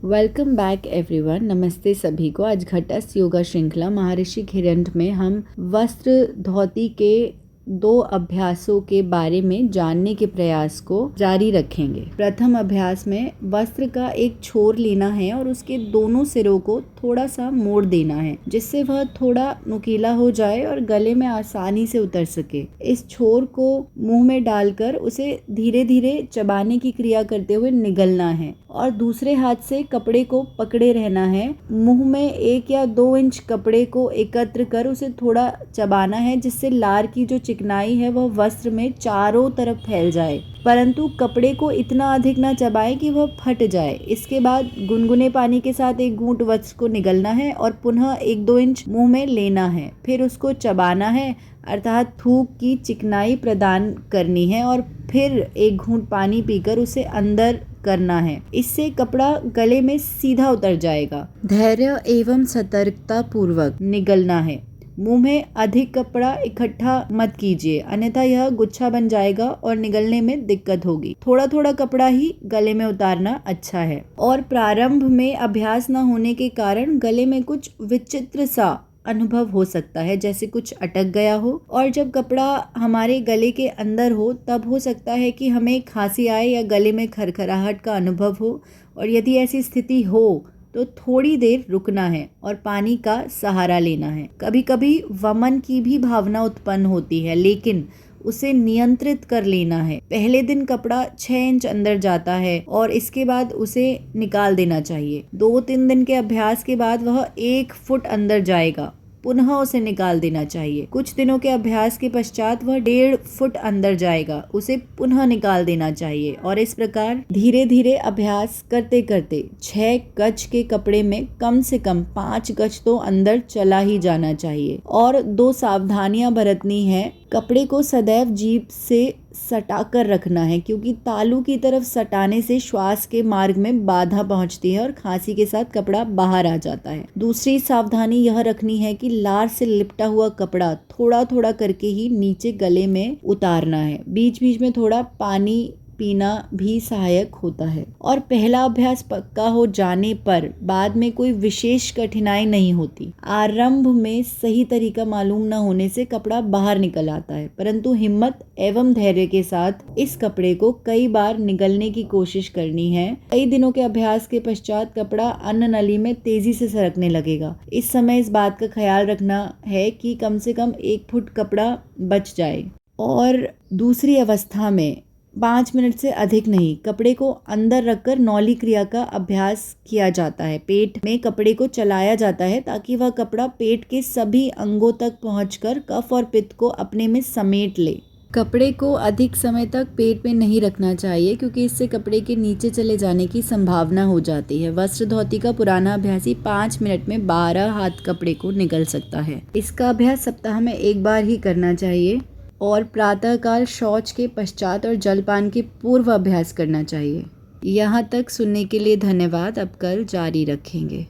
Welcome back everyone. नमस्ते सभी को। आज घटस्थ योगा श्रृंखला महर्षि घिरंड में हम वस्त्र धोती के 2 अभ्यासों के बारे में जानने के प्रयास को जारी रखेंगे। प्रथम अभ्यास में वस्त्र का एक छोर लेना है और उसके दोनों सिरों को थोड़ा सा मोड़ देना है जिससे वह थोड़ा नुकीला हो जाए और गले में आसानी से उतर सके। इस छोर को मुंह में डालकर उसे धीरे धीरे चबाने की क्रिया करते हुए निगलना है और दूसरे हाथ से कपड़े को पकड़े रहना है। मुंह में 1 या 2 इंच कपड़े को एकत्र कर उसे थोड़ा चबाना है जिससे लार की जो चिकनाई है वह वस्त्र में चारों तरफ फैल जाए, परंतु कपड़े को इतना अधिक ना चबाएं कि वह फट जाए। इसके बाद गुनगुने पानी के साथ एक घूंट वस्त्र को निगलना है और पुनः 1-2 इंच मुंह में लेना है। फिर उसको चबाना है अर्थात थूक की चिकनाई प्रदान करनी है और फिर एक घूंट पानी पीकर उसे अंदर करना है। इससे कपड़ा गले में सीधा उतर जाएगा। धैर्य एवं सतर्कता पूर्वक निगलना है। मुंह में अधिक कपड़ा इकट्ठा मत कीजिए, अन्यथा यह गुच्छा बन जाएगा और निगलने में दिक्कत होगी। थोड़ा थोड़ा कपड़ा ही गले में उतारना अच्छा है। और प्रारंभ में अभ्यास न होने के कारण गले में कुछ विचित्र सा अनुभव हो सकता है, जैसे कुछ अटक गया हो। और जब कपड़ा हमारे गले के अंदर हो तब हो सकता है कि हमें खांसी आए या गले में खरखराहट का अनुभव हो। और यदि ऐसी स्थिति हो तो थोड़ी देर रुकना है और पानी का सहारा लेना है। कभी कभी वमन की भी भावना उत्पन्न होती है, लेकिन उसे नियंत्रित कर लेना है। पहले दिन कपड़ा 6 इंच अंदर जाता है और इसके बाद उसे निकाल देना चाहिए। 2-3 दिन के अभ्यास के बाद वह 1 फुट अंदर जाएगा, पुनः उसे निकाल देना चाहिए। कुछ दिनों के अभ्यास के पश्चात वह 1.5 फुट अंदर जाएगा, उसे पुनः निकाल देना चाहिए। और इस प्रकार धीरे धीरे अभ्यास करते करते 6 गज के कपड़े में कम से कम 5 गज तो अंदर चला ही जाना चाहिए। और 2 सावधानियां बरतनी है। कपड़े को सदैव जीभ से सटा कर रखना है, क्योंकि तालू की तरफ सटाने से श्वास के मार्ग में बाधा पहुंचती है और खांसी के साथ कपड़ा बाहर आ जाता है। दूसरी सावधानी यह रखनी है कि लार से लिपटा हुआ कपड़ा थोड़ा थोड़ा करके ही नीचे गले में उतारना है। बीच बीच में थोड़ा पानी पीना भी सहायक होता है। और पहला अभ्यास पक्का हो जाने पर बाद में कोई विशेष कठिनाई नहीं होती। आरंभ में सही तरीका मालूम न होने से कपड़ा बाहर निकल आता है, परंतु हिम्मत एवं धैर्य के साथ इस कपड़े को कई बार निगलने की कोशिश करनी है। कई दिनों के अभ्यास के पश्चात कपड़ा अन्न नली में तेजी से सरकने लगेगा। इस समय इस बात का ख्याल रखना है कि कम से कम 1 फुट कपड़ा बच जाए। और दूसरी अवस्था में 5 मिनट से अधिक नहीं, कपड़े को अंदर रखकर नौली क्रिया का अभ्यास किया जाता है। पेट में कपड़े को चलाया जाता है ताकि वह कपड़ा पेट के सभी अंगों तक पहुंचकर कफ और पित्त को अपने में समेट ले। कपड़े को अधिक समय तक पेट में नहीं रखना चाहिए, क्योंकि इससे कपड़े के नीचे चले जाने की संभावना हो जाती है। वस्त्र धोती का पुराना अभ्यासी 5 मिनट में 12 हाथ कपड़े को निगल सकता है। इसका अभ्यास सप्ताह में 1 बार ही करना चाहिए और प्रातःकाल शौच के पश्चात और जलपान के पूर्व अभ्यास करना चाहिए। यहाँ तक सुनने के लिए धन्यवाद। अब कल जारी रखेंगे।